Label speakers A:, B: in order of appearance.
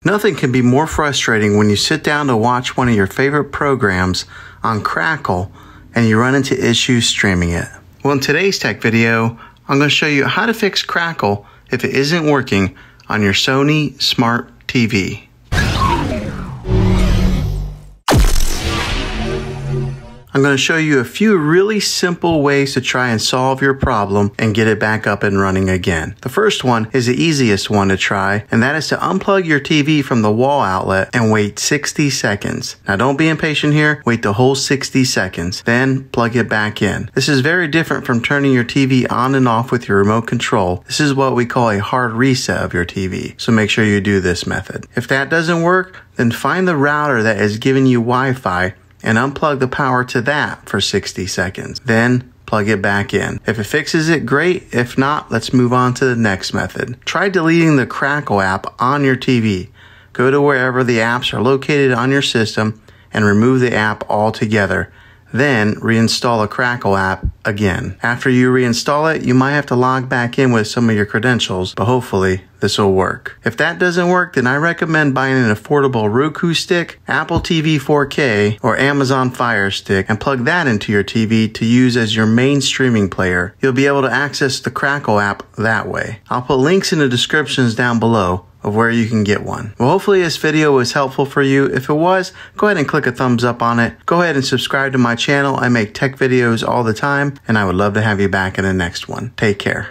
A: Nothing can be more frustrating when you sit down to watch one of your favorite programs on Crackle and you run into issues streaming it. Well, in today's tech video, I'm going to show you how to fix Crackle if it isn't working on your Sony Smart TV. I'm going to show you a few really simple ways to try and solve your problem and get it back up and running again. The first one is the easiest one to try, and that is to unplug your TV from the wall outlet and wait 60 seconds. Now don't be impatient here, wait the whole 60 seconds, then plug it back in. This is very different from turning your TV on and off with your remote control. This is what we call a hard reset of your TV, so make sure you do this method. If that doesn't work, then find the router that is giving you Wi-Fi and unplug the power to that for 60 seconds. Then plug it back in. If it fixes it, great. If not, let's move on to the next method. Try deleting the Crackle app on your TV. Go to wherever the apps are located on your system and remove the app altogether. Then reinstall a Crackle app again. After you reinstall it, you might have to log back in with some of your credentials, but hopefully this will work. If that doesn't work, then I recommend buying an affordable Roku stick, Apple TV 4K, or Amazon Fire Stick and plug that into your TV to use as your main streaming player. You'll be able to access the Crackle app that way. I'll put links in the descriptions down below of where you can get one. Well, hopefully this video was helpful for you. If it was, go ahead and click a thumbs up on it. Go ahead and subscribe to my channel. I make tech videos all the time, and I would love to have you back in the next one. Take care.